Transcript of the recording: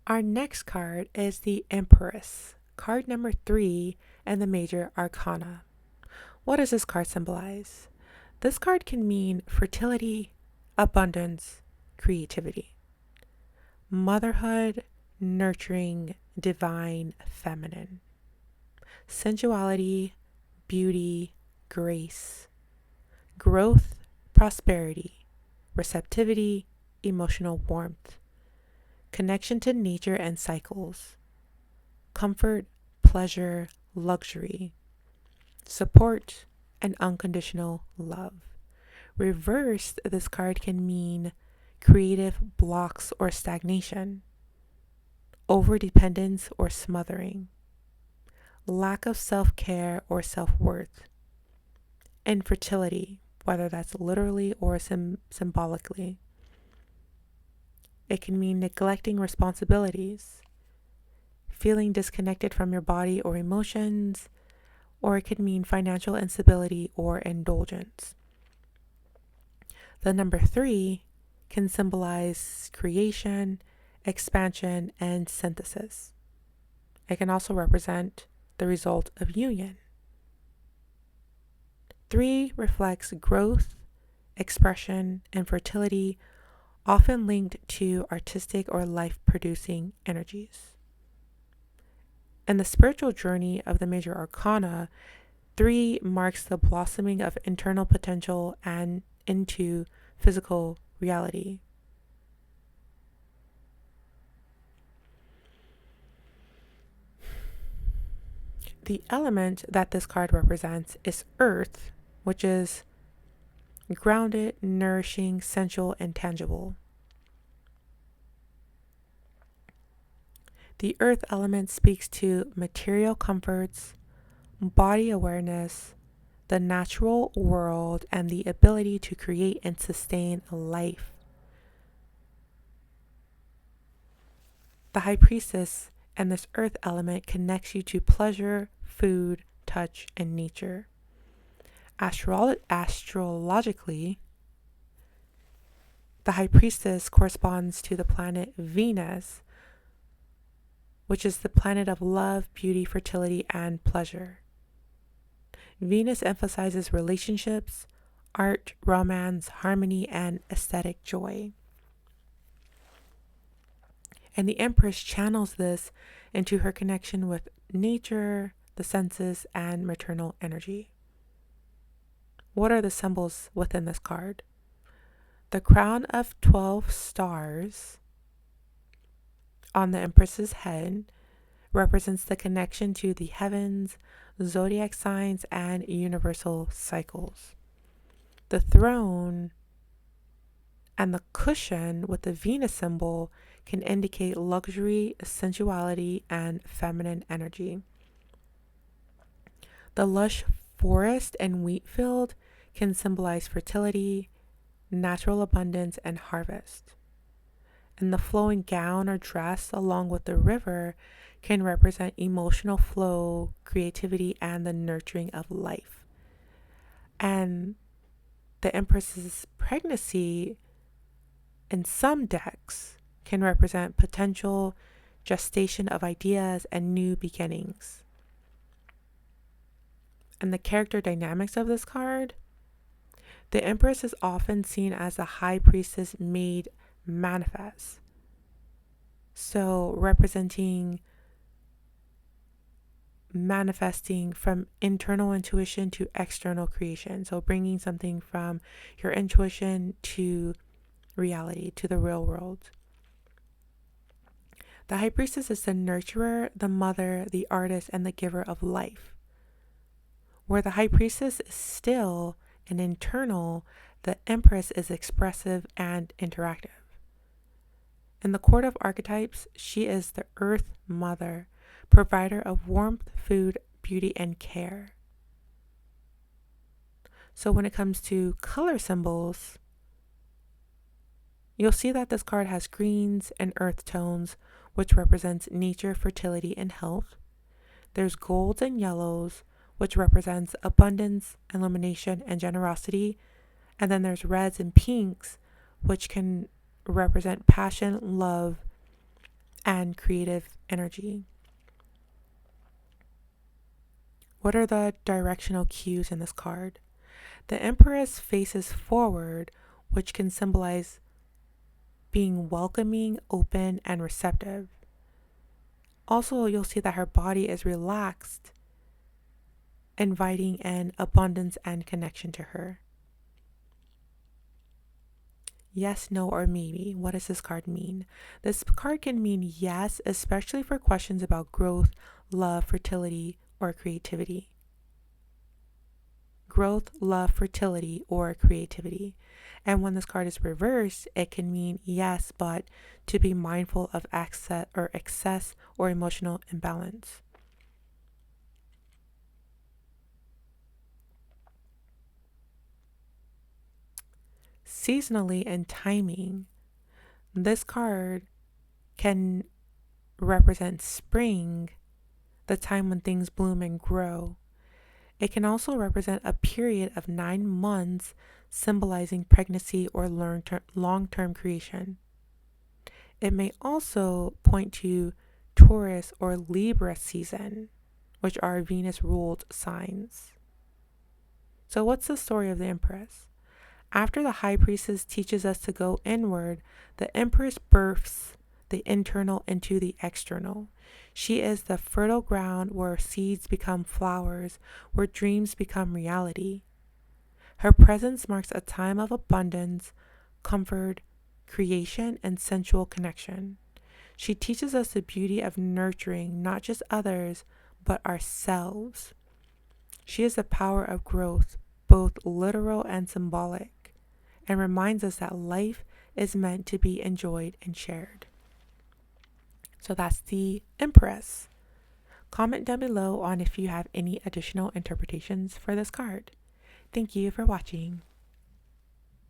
Our next card is the Empress, card number 3 and the Major Arcana. What does this card symbolize? This card can mean fertility, abundance, creativity, motherhood, nurturing, divine, feminine, sensuality, beauty, grace, growth, prosperity, receptivity, emotional warmth, connection to nature and cycles, comfort, pleasure, luxury, support, and unconditional love. Reversed, this card can mean creative blocks or stagnation, overdependence or smothering, lack of self care or self worth, infertility, whether that's literally or symbolically. It can mean neglecting responsibilities, feeling disconnected from your body or emotions, or it could mean financial instability or indulgence. The number 3 can symbolize creation, expansion, and synthesis. It can also represent the result of union. 3 reflects growth, expression, and fertility, often linked to artistic or life-producing energies. In the spiritual journey of the Major Arcana, 3 marks the blossoming of internal potential and into physical reality. The element that this card represents is earth, which is grounded, nourishing, sensual, and tangible. The earth element speaks to material comforts, body awareness, the natural world, and the ability to create and sustain life. The High Priestess and this earth element connects you to pleasure, food, touch, and nature. Astrologically, the High Priestess corresponds to the planet Venus, which is the planet of love, beauty, fertility, and pleasure. Venus emphasizes relationships, art, romance, harmony, and aesthetic joy. And the Empress channels this into her connection with nature, the senses, and maternal energy. What are the symbols within this card? The crown of 12 stars on the Empress's head represents the connection to the heavens, zodiac signs, and universal cycles. The throne and the cushion with the Venus symbol can indicate luxury, sensuality, and feminine energy. The lush forest and wheat field can symbolize fertility, natural abundance, and harvest. And the flowing gown or dress along with the river can represent emotional flow, creativity, and the nurturing of life. And the Empress's pregnancy in some decks can represent potential gestation of ideas and new beginnings. And the character dynamics of this card, the Empress is often seen as the High Priestess made manifest. So representing manifesting from internal intuition to external creation. So bringing something from your intuition to reality, to the real world. The High Priestess is the nurturer, the mother, the artist, and the giver of life. Where the High Priestess is still and internal, the Empress is expressive and interactive. In the Court of Archetypes, she is the Earth Mother, provider of warmth, food, beauty, and care. So when it comes to color symbols, you'll see that this card has greens and earth tones, which represents nature, fertility, and health. There's golds and yellows, which represents abundance, illumination, and generosity. And then there's reds and pinks, which can represent passion, love, and creative energy. What are the directional cues in this card? The Empress faces forward, which can symbolize being welcoming, open, and receptive. Also, you'll see that her body is relaxed, inviting in abundance and connection to her. Yes, no, or maybe. What does this card mean? This card can mean yes, especially for questions about growth, love, fertility, or creativity. Growth, love, fertility, or creativity. And when this card is reversed, it can mean yes, but to be mindful of excess or emotional imbalance. Seasonally and timing, this card can represent spring, the time when things bloom and grow. It can also represent a period of 9 months, symbolizing pregnancy or long-term creation. It may also point to Taurus or Libra season, which are Venus-ruled signs. So what's the story of the Empress? After the High Priestess teaches us to go inward, the Empress births the internal into the external. She is the fertile ground where seeds become flowers, where dreams become reality. Her presence marks a time of abundance, comfort, creation, and sensual connection. She teaches us the beauty of nurturing not just others, but ourselves. She is the power of growth, both literal and symbolic, and reminds us that life is meant to be enjoyed and shared. So that's the Empress. Comment down below on if you have any additional interpretations for this card. Thank you for watching.